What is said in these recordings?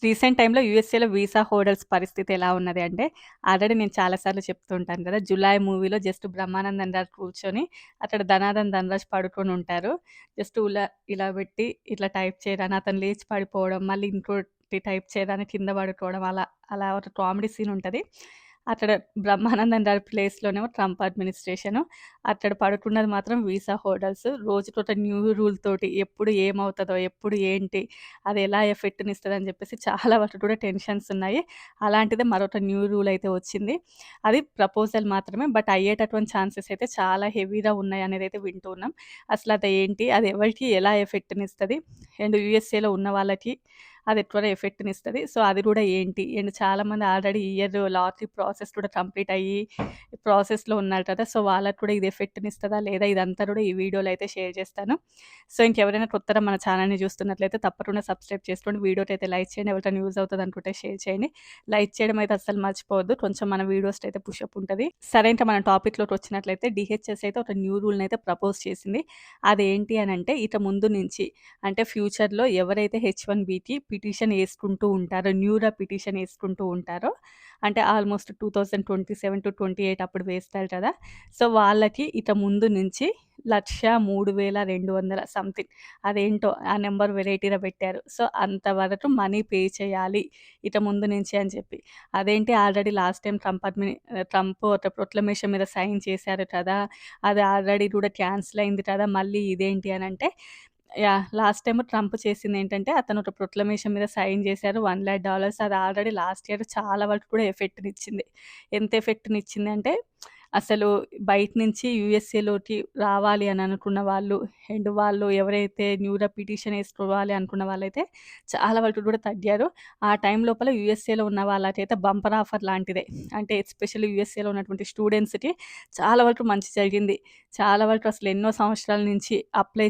Recent టైమ్‌లో యూఎస్ఏలో visa holders పరిస్థితి ఎలా ఉన్నది అంటే, ఆల్రెడీ నేను చాలా సార్లు చెప్తూ ఉంటాను కదా! 'జులాయి' మూవీలో జస్ట్ బ్రహ్మానందం గారు కూర్చొని, అక్కడ ధనాధన్ ధనరాజ్ పడుకొనుంటారు. జస్ట్ ఇలా పెట్టి ఇట్లా టైప్ చేయగానే అతను లేచి పడిపోవడం, మళ్ళీ ఇంకోటి టైప్ చేయగానే కింద పడుకోవడం అలా ఒక కామెడీ సీన్ ఉంటది. అక్కడ బ్రహ్మానందం గారి ప్లేస్‌లోనేమో ట్రంప్ అడ్మినిస్ట్రేషను. అక్కడ పడుకున్నది మాత్రం వీసా హోల్డర్స్. రోజుకొక న్యూ రూల్ తోటి ఎప్పుడు ఏమవుతదో, ఎప్పుడు ఏంటి, అది ఎలా ఎఫెక్ట్‌నిస్తదని జెప్పేసి చాలా వరకు కూడా టెన్షన్స్ ఉన్నాయి. అలాంటిదే మరొక న్యూ రూల్ అయితే వచ్చింది. అది ప్రపోజల్ మాత్రమే. బట్ అయ్యేటటువంటి ఛాన్సెస్ అయితే చాలా హెవీగా ఉన్నాయనేదైతే వింటూ ఉన్నాం. అసలది ఏంటి? అది ఎవరికీ ఎలా ఎఫెక్ట్‌నిస్తది? అండ్ యూఎస్ఏలో ఉన్న వాళ్ళకి అది ఎట్లా ఎఫెక్ట్‌నిస్తది? సో, అది గూడా ఏంటి? అండ్ చాలామంది ఆల్రెడీ ఈ ఇయర్ లాటరీ ప్రాసెస్ కూడా కంప్లీట్ అయ్యి ప్రాసెస్‌లో ఉన్నారు కదా! సో, వాళ్ళకి కూడా ఇది ఎఫెక్ట్‌నిస్తదా? లేదా? ఇదంతా కూడా ఈ వీడియోలో అయితే షేర్ చేస్తాను. సో, ఇంకెవరైనా కొత్తగా మన ఛానెల్‌ని చూస్తున్నట్లయితే తప్పకుండా సబ్స్క్రైబ్ చేసుకోండి. వీడియోకైతే లైక్ చేయండి. ఎవరికైనా యూజ్ అవుతదనుకుంటే షేర్ చేయండి. లైక్ చేయడం అయితే అస్సలు మర్చిపోవద్దు. కొంచెం మన వీడియోస్‌కైతే పుషప్ ఉంటది. సరే ఇంక మనం టాపిక్‌లోకి వచ్చినట్లయితే డీహెచ్ఎస్ అయితే ఒక న్యూ రూల్‌నైతే ప్రపోజ్ చేసింది. అదేంటి అనంటే ఇక ముందు నుంచి అంటే ఫ్యూచర్‌లో ఎవరైతే హెచ్-1బీకి పిటిషన్ యేసుకుంటూ ఉంటారో, న్యూరా పిటిషన్ యేసుకుంటూ ఉంటారో, అంటే ఆల్మోస్ట్ 2027-28 అప్పుడు వేస్తారు కదా! సో, వాళ్ళకి ఇక ముందు నుంచి 1,03,200 సంథింగ్ అదేంటో ఆ నంబర్ వెరైటీగా పెట్టారు. సో, అంతవరకు మనీ పే చేయాలి ఇక ముందు నుంచి అని చెప్పి. అదేంటి ఆల్రెడీ లాస్ట్ టైమ్ ట్రంప్ ఒక ప్రొక్లమేషన్ మీద సైన్ చేశారు కదా! అది ఆల్రెడీ కూడా క్యాన్సిల్ అయింది కదా! మళ్ళీ ఇదేంటి అనంటే లాస్ట్ టైమ్ ట్రంప్ చేసిందేంటంటే, అతను ఒక ప్రొక్లమేషన్ మీద సైన్ చేశారు. $1,00,000 అది ఆల్రెడీ లాస్ట్ ఇయర్ చాలా వరకు కూడా ఎఫెక్ట్‌నిచ్చింది. ఎంత ఎఫెక్ట్‌నిచ్చిందంటే, అసలు బయట నుంచి యూఎస్ఏలోకి రావాలి అని అనుకున్న వాళ్ళు, అండ్ వాళ్ళు ఎవరైతే న్యూరా పిటిషన్ ఏసుకోవాలి అనుకున్న వాళ్ళైతే చాలా వరకు కూడా తగ్గారు. ఆ టైం లోపల యూఎస్ఏలో ఉన్న వాళ్ళకైతే బంపర్ ఆఫర్ లాంటిదే. అంటే ఎస్పెషల్లీ యూఎస్ఏలో ఉన్నటువంటి స్టూడెంట్స్‌కి చాలా వరకు మంచి జరిగింది. చాలా వరకు అసలు ఎన్నో సంవత్సరాల నుంచి అప్లై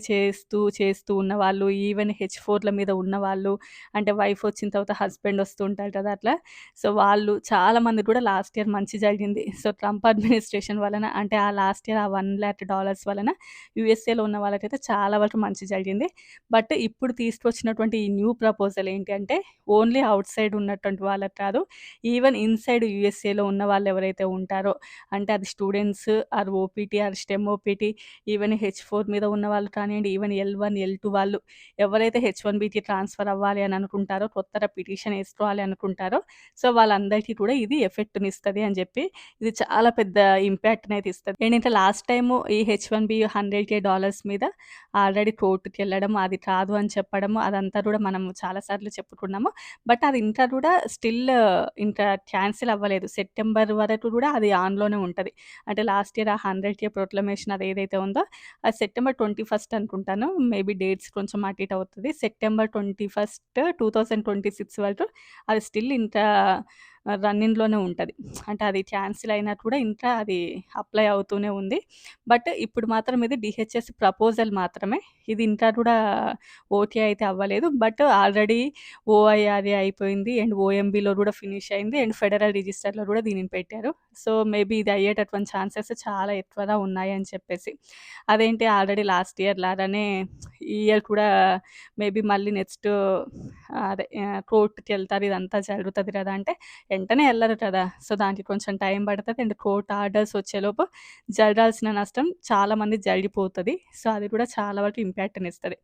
చేస్తూ ఉన్నవాళ్ళు, ఈవెన్ హెచ్-4ల మీద ఉన్నవాళ్ళు, అంటే వైఫ్ వచ్చిన తర్వాత హస్బెండ్ వస్తూ ఉంటారు కదా! అట్లా. సో, వాళ్ళు చాలామంది కూడా లాస్ట్ ఇయర్ మంచి జరిగింది. సో, ట్రంప్ అడ్మినిస్ట్రేషన్ వలన అంటే ఆ లాస్ట్ ఇయర్ ఆ $1,00,000 వలన యూఎస్ఏలో ఉన్న వాళ్ళకైతే చాలా వరకు మంచి జరిగింది. బట్ ఇప్పుడు తీసుకొచ్చినటువంటి ఈ న్యూ ప్రపోజల్ ఏంటి అంటే ఓన్లీ ఔట్ సైడ్ ఉన్నటువంటి వాళ్ళకి కాదు, ఈవెన్ ఇన్‌సైడ్ యూఎస్ఏలో ఉన్న వాళ్ళు ఎవరైతే ఉంటారో, అంటే అది students or OPT or STEM OPT, even హెచ్-4 మీద ఉన్నవాళ్ళు కానియండి, ఈవెన్ ఎల్-1, ఎల్-2 వాళ్ళు ఎవరైతే హెచ్-1బీకి ట్రాన్స్‌ఫర్ అవ్వాలి అని అనుకుంటారో, కొత్తగా పిటిషన్ ఏసుకోవాలి అనుకుంటారో, సో, వాళ్ళందరికీ కూడా ఇది ఎఫెక్ట్‌నిస్తది అని జెప్పి, ఇది చాలా పెద్ద ఇంపాక్ట్‌నయితే ఇస్తది. అండ్ ఇంకా లాస్ట్ టైము ఈ హెచ్-1బీ $100,000 మీద ఆల్రెడీ కోర్ట్‌కెళ్ళడం, అది కాదు అని చెప్పడము, అదంతా కూడా మనం చాలా సార్లు చెప్పుకున్నాము. బట్ అది ఇంకా కూడా స్టిల్ ఇంకా క్యాన్సిల్ అవ్వలేదు. సెప్టెంబర్ వరకు కూడా అది ఆన్‌లోనే ఉంటది. అంటే లాస్ట్ ఇయర్ ఆ 100K ప్రొక్లమేషన్ అదేదైతే ఉందో, అది సెప్టెంబర్ 21 అనుకుంటాను. మేబీ డేట్స్ కొంచెం అటు ఇటు అవుతది. సెప్టెంబర్ 21, 2026 వరకు అది స్టిల్ ఇంకా రన్నింగ్‌లోనే ఉంటది. అంటే అది క్యాన్సిల్ అయినా కూడా ఇంకా అది అప్లై అవుతూనే ఉంది. బట్ ఇప్పుడు మాత్రం ఇది డీహెచ్ఎస్ ప్రపోజల్ మాత్రమే. ఇది ఇంకా కూడా ఓకే అయితే అవ్వలేదు. బట్ ఆల్రెడీ ఓఐఆర్ఏ అయిపోయింది. అండ్ ఓఎంబీలో కూడా ఫినిష్ అయింది. అండ్ ఫెడరల్ రిజిస్టర్‌లో కూడా దీనిని పెట్టారు. సో, మేబీ ఇది అయ్యేటటువంటి ఛాన్సెస్ చాలా ఎక్కువగా ఉన్నాయని చెప్పేసి. అదేంటి ఆల్రెడీ లాస్ట్ ఇయర్ లాగానే ఈ ఇయర్ కూడా మేబీ మళ్ళీ నెక్స్ట్ అదే కోర్ట్‌కెళ్తారు ఇదంతా జరుగుతది కదా! అంటే వెంటనే ఎళ్ళరు కదా! సో, దానికి కొంచెం టైం పడతది. అండ్ కోర్ట్ ఆర్డర్స్ వచ్చేలోపు జరగాల్సిన నష్టం చాలా మందికి జరిగిపోతది. సో, అది కూడా చాలా వరకు ఇంపాక్ట్‌నిస్తది.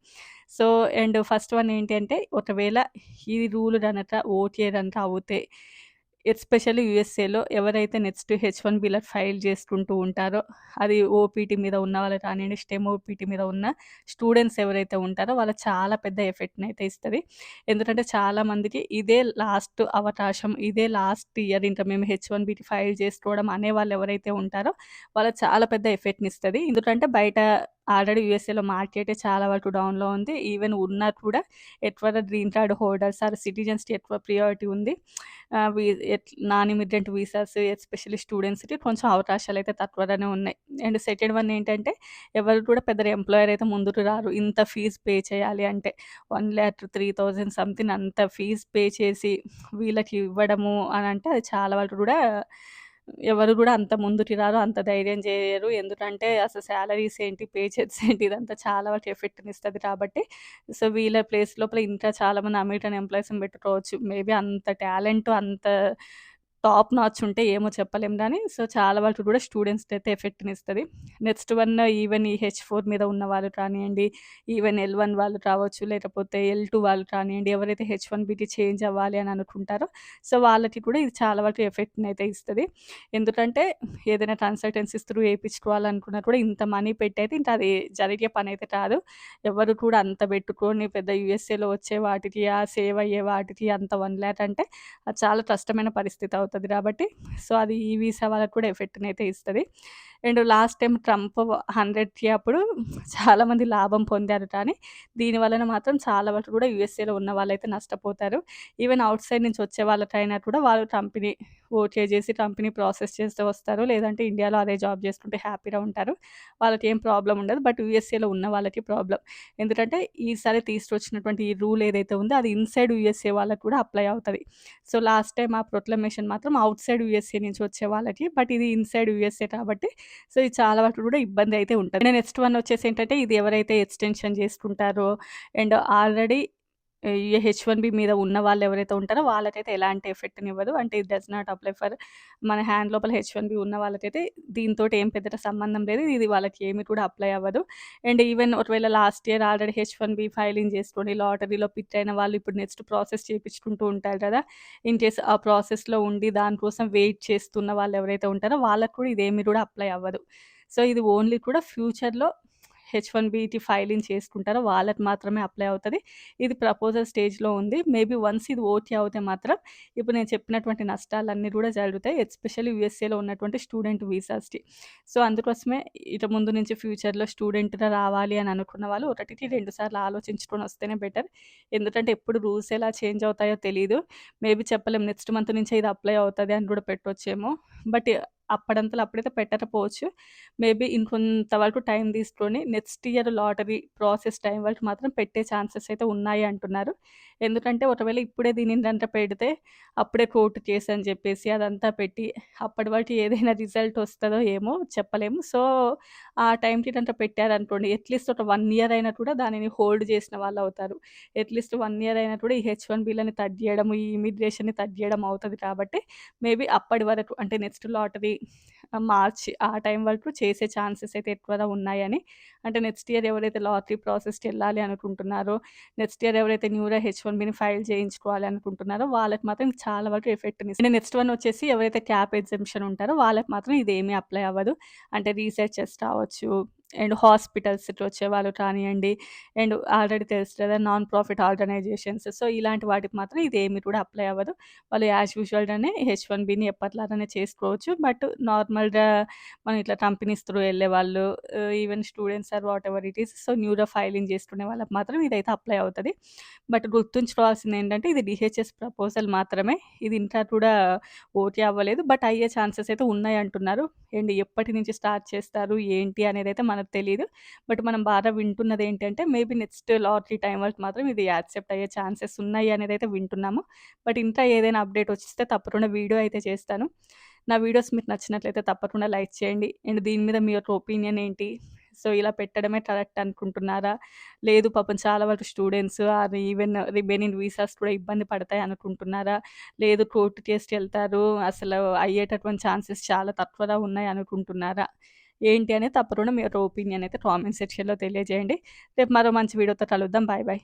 సో, అండ్ ఫస్ట్ వన్ ఏంటి అంటే ఒకవేళ ఈ రూల్ గనక ఓకే గనక అవుతే ఎస్పెషల్లీ యూఎస్ఏలో ఎవరైతే నెక్స్ట్ హెచ్-1బీ‌ల ఫైల్ చేసుకుంటూ ఉంటారో, అది ఓపీటీ మీద ఉన్న వాళ్ళు కానియండి, స్టెమ్ ఓపీటీ మీద ఉన్న స్టూడెంట్స్ ఎవరైతే ఉంటారో వాళ్ళకి చాలా పెద్ద ఎఫెక్ట్‌నయితే ఇస్తది. ఎందుకంటే చాలా మందికి ఇదే లాస్ట్ అవకాశం, ఇదే లాస్ట్ ఇయర్ ఇంకా మేము హెచ్-1బీకి ఫైల్ చేసుకోవడం అనేవాళ్ళు ఎవరైతే ఉంటారో వాళ్ళకి చాలా పెద్ద ఎఫెక్ట్‌నిస్తది. ఎందుకంటే బయట ఆల్రెడీ యూఎస్ఏలో మార్కెటే చాలా వరకు డౌన్‌లో ఉంది. ఈవెన్ ఉన్నా కూడా ఎక్కువగా గ్రీన్ కార్డ్ హోల్డర్స్ ఆర్ సిటిజన్స్‌కి ఎక్కువ ప్రియారిటీ ఉంది. ఆహ్, వి నాన్ ఇమిగ్రెంట్ వీసాస్ ఎస్పెషల్లీ స్టూడెంట్స్‌కి కొంచెం అవకాశాలయితే తక్కువగానే ఉన్నాయి. అండ్ సెకండ్ వన్ ఏంటంటే ఎవరు కూడా పెద్దగా ఎంప్లాయర్ అయితే ముందుకు రారు. ఇంత ఫీజ్ పే చేయాలి అంటే 1,03,000 సంథింగ్ అంత ఫీజ్ పే చేసి వీళ్ళకి ఇవ్వడము అనంటే అది చాలా వరకు కూడా ఎవరు గూడా అంత ముందుకి రారు, అంత ధైర్యం జేయరు. ఎందుకంటే అసలు సాలరీస్ ఏంటి, పే చేసేస్ ఏంటి ఇదంతా చాలా వరకు ఎఫెక్ట్‌నిస్తది కాబట్టి, సో, వీళ్ళ ప్లేస్ లోపల ఇంకా చాలామంది అమెరికన్ ఎంప్లాయీస్‌ని పెట్టుకోవచ్చు. మేబీ అంత టాలెంట్, అంత టాప్ నాచ్ ఉంటే ఏమో చెప్పలేం గానీ, సో, చాలా వరకు గూడా స్టూడెంట్స్‌కైతే ఎఫెక్ట్‌నిస్తది. నెక్స్ట్ వన్ ఈవెన్ ఈ హెచ్4 మీద ఉన్న వాళ్ళు కానియండి, ఈవెన్ ఎల్1 వాళ్ళు కావచ్చు, లేకపోతే ఎల్2 వాళ్ళు కానియండి, ఎవరైతే హెచ్1బికి చేంజ్ అవ్వాలి అని అనుకుంటారో, సో, వాళ్ళకి కూడా ఇది చాలా వరకు ఎఫెక్ట్‌నయితే ఇస్తది. ఎందుకంటే ఏదైనా కన్సల్టెన్సీస్ త్రూ ఏపిచ్చుకోవాలనుకున్నా కూడా ఇంత మనీ పెట్టయితే ఇంకా అది జరిగే పనైతే కాదు. ఎవరు కూడా అంత పెట్టుకొని పెద్ద యూఎస్ఏలో వచ్చే వాటికి, ఆ సేవ్ అయ్యే వాటికి అంత 1,00,000 అంటే అది చాలా కష్టమైన పరిస్థితి అవుతది కాబట్టి, సో, అది ఈ వీసా వాళ్ళకి కూడా ఎఫెక్ట్‌నయితే ఇస్తది. అండ్ లాస్ట్ టైమ్ ట్రంప్ 100కి అప్పుడు చాలామంది లాభం పొందారు కానీ, దీని వలన మాత్రం చాలా వరకు కూడా యూఎస్ఏలో ఉన్న వాళ్ళైతే నష్టపోతారు. ఈవెన్ ఔట్ సైడ్ నుంచి వచ్చే వాళ్ళకైనా కూడా వాళ్ళు కంపెనీ ఓకే చేసి కంపెనీ ప్రాసెస్ చేస్తూ వస్తారు. లేదంటే ఇండియాలో అదే జాబ్ చేసుకుంటే హ్యాపీగా ఉంటారు. వాళ్ళకేం ప్రాబ్లమ్ ఉండదు. బట్ యూఎస్ఏలో ఉన్న వాళ్ళకి ప్రాబ్లమ్. ఎందుకంటే ఈసారి తీసుకొచ్చినటువంటి ఈ రూల్ ఏదైతే ఉందో అది ఇన్‌సైడ్ యూఎస్ఏ వాళ్ళకి కూడా అప్లై అవుతది. సో, లాస్ట్ టైమ్ ఆ ప్రొక్లమేషన్ మాత్రం ఔట్‌సైడ్ యూఎస్ఏ నుంచి వచ్చే వాళ్ళకి. బట్ ఇది ఇన్‌సైడ్ యూఎస్ఏ కాబట్టి, సో, ఇది చాలా వరకు కూడా ఇబ్బంది అయితే ఉంటది. నెక్స్ట్ వన్ వచ్చేసి ఏంటంటే, ఇది ఎవరైతే ఎక్స్‌టెన్షన్ చేసుకుంటారో అండ్ ఆల్రెడీ ఈ హెచ్1బి మీద ఉన్న వాళ్ళు ఎవరైతే ఉంటారో వాళ్ళకైతే ఎలాంటి ఎఫెక్ట్‌నివ్వదు. అంటే it does not apply for మన హ్యాండ్ లోపల హెచ్1బి ఉన్న వాళ్ళకైతే దీనితోటి ఏం పెద్దగా సంబంధం లేదు. ఇది వాళ్ళకి ఏమి కూడా అప్లై అవ్వదు. అండ్ ఈవెన్ ఒకవేళ లాస్ట్ ఇయర్ ఆల్రెడీ హెచ్1బి ఫైలింగ్ చేసుకొని లాటరీలో పిక్ అయిన వాళ్ళు ఇప్పుడు నెక్స్ట్ ప్రాసెస్ చేపించుకుంటూ ఉంటారు కదా! ఇన్ కేస్ ఆ ప్రాసెస్‌లో ఉండి దానికోసం వెయిట్ చేస్తున్న వాళ్ళు ఎవరైతే ఉంటారో వాళ్ళకి కూడా ఇదేమి కూడా అప్లై అవ్వదు. సో, ఇది ఓన్లీ కూడా ఫ్యూచర్‌లో హెచ్1బికి ఫైలింగ్ చేసుకుంటారో వాళ్ళకి మాత్రమే అప్లై అవుతది. ఇది ప్రపోజల్ స్టేజ్‌లో ఉంది. మేబీ వన్స్ ఇది ఓకే అవుతే మాత్రం ఇప్పుడు నేను చెప్పినటువంటి నష్టాలన్నీ కూడా జరుగుతాయి. ఎస్పెషల్లీ యూఎస్ఏలో ఉన్నటువంటి స్టూడెంట్ వీసాస్‌కి. సో, అందుకోసమే ఇక ముందు నుంచి ఫ్యూచర్‌లో స్టూడెంట్‌గా రావాలి అని అనుకున్న వాళ్ళు ఒకటికి 2 సార్లు ఆలోచించుకొని వస్తేనే బెటర్. ఎందుకంటే ఎప్పుడు రూల్స్ ఎలా చేంజ్ అవుతాయో తెలీదు. మేబీ చెప్పలేం నెక్స్ట్ మంత్ నుంచే ఇది అప్లై అవుతది అని కూడా పెట్టొచ్చేమో. బట్ అప్పడంతలో అప్పుడైతే పెట్టకపోవచ్చు. మేబీ ఇంకొంత వరకు టైం తీసుకొని next year lottery process time వరకు మాత్రం పెట్టే ఛాన్సెస్ అయితే ఉన్నాయి అంటున్నారు. ఎందుకంటే ఒకవేళ ఇప్పుడే దీనిని గనక పెడితే అప్పుడే కోర్ట్ కేస్ అని చెప్పేసి అదంతా పెట్టి అప్పటి వరకు ఏదైనా రిజల్ట్ వస్తదో ఏమో చెప్పలేము. సో, ఆ టైంకి గనక పెట్టారనుకోండి అట్‌లీస్ట్ ఒక 1 ఇయర్ అయినా కూడా దానిని హోల్డ్ చేసిన వాళ్ళవుతారు. అట్‌లీస్ట్ 1 ఇయర్ అయినా కూడా ఈ హెచ్1బీలని తగ్గియడం, ఈ ఇమిగ్రేషన్‌ని తగ్గియడం అవుతది కాబట్టి మేబీ అప్పటి వరకు అంటే నెక్స్ట్ లాటరీ మార్చి ఆ టైం వరకు చేసే ఛాన్సెస్ అయితే ఎక్కువగా ఉన్నాయని. అంటే నెక్స్ట్ ఇయర్ ఎవరైతే లాటరీ ప్రాసెస్‌కెళ్ళాలి అనుకుంటున్నారో, నెక్స్ట్ ఇయర్ ఎవరైతే న్యూగా హెచ్1బీని ఫైల్ చేయించుకోవాలి అనుకుంటున్నారో వాళ్ళకి మాత్రం చాలా వరకు ఎఫెక్ట్‌నిస్తుంది. నెక్స్ట్ వన్ వచ్చేసి ఎవరైతే క్యాప్ ఎగ్జంప్షన్ ఉంటారో వాళ్ళకి మాత్రం ఇదేమీ అప్లై అవ్వదు. అంటే రీసెర్చర్స్ కావచ్చు అండ్ హాస్పిటల్స్‌కి వచ్చేవాళ్ళు కానియండి అండ్ ఆల్రెడీ తెలుసు కదా! Non profit organisations. సో, ఇలాంటి వాటికి మాత్రం ఇదేమి కూడా అప్లై అవ్వదు. వాళ్ళు యాజ్ యూజువల్‌గానే హెచ్1బీని ఎప్పటిలాగానే చేసుకోవచ్చు. బట్ నార్మల్‌గా మనం ఇట్లా కంపెనీస్ త్రూ ఎళ్ళేవాళ్ళు even students or whatever it is. So, న్యూగా ఫైలింగ్ చేసుకునే వాళ్ళకి మాత్రం ఇదైతే అప్లై అవుతది. బట్ గుర్తుంచుకోవాల్సిందేంటంటే ఇది డీహెచ్ఎస్ ప్రపోజల్ మాత్రమే. ఇది ఇంకా కూడా ఓకే అవ్వలేదు. బట్ అయ్యే ఛాన్సెస్ అయితే ఉన్నాయంటున్నారు. అండ్ ఎప్పటి నుంచి స్టార్ట్ చేస్తారు, ఏంటి అనేదైతే మనకు తెలీదు. బట్ మనం బాగా వింటున్నదేంటంటే మేబీ నెక్స్ట్ లాటరీ టైం వరకు మాత్రం ఇది యాక్సెప్ట్ అయ్యే ఛాన్సెస్ ఉన్నాయి అనేదైతే వింటున్నాము. బట్ ఇంకా ఏదైనా అప్డేట్ వచ్చిస్తే తప్పకుండా వీడియో అయితే చేస్తాను. నా వీడియోస్ మీకు నచ్చినట్లయితే తప్పకుండా లైక్ చేయండి. అండ్ దీని మీద మీ యొక్క ఒపీనియన్ ఏంటి? సో, ఇలా పెట్టడమే కరెక్ట్ అనుకుంటున్నారా? లేదు పాపం చాలా వరకు students are even remaining visas కూడా ఇబ్బంది పడతాయి అనుకుంటున్నారా? లేదు కోర్ట్ కేస్‌కెళ్తారు. అసలు అయ్యేటటువంటి ఛాన్సెస్ చాలా తక్కువగా ఉన్నాయి అనుకుంటున్నారా? ఏంటి అనేది తప్పకుండా మీ యొక్క ఒపీనియన్ అయితే కామెంట్ సెక్షన్‌లో తెలియజేయండి. రేపు మరో మంచి వీడియోతో కలుద్దాం. Bye bye.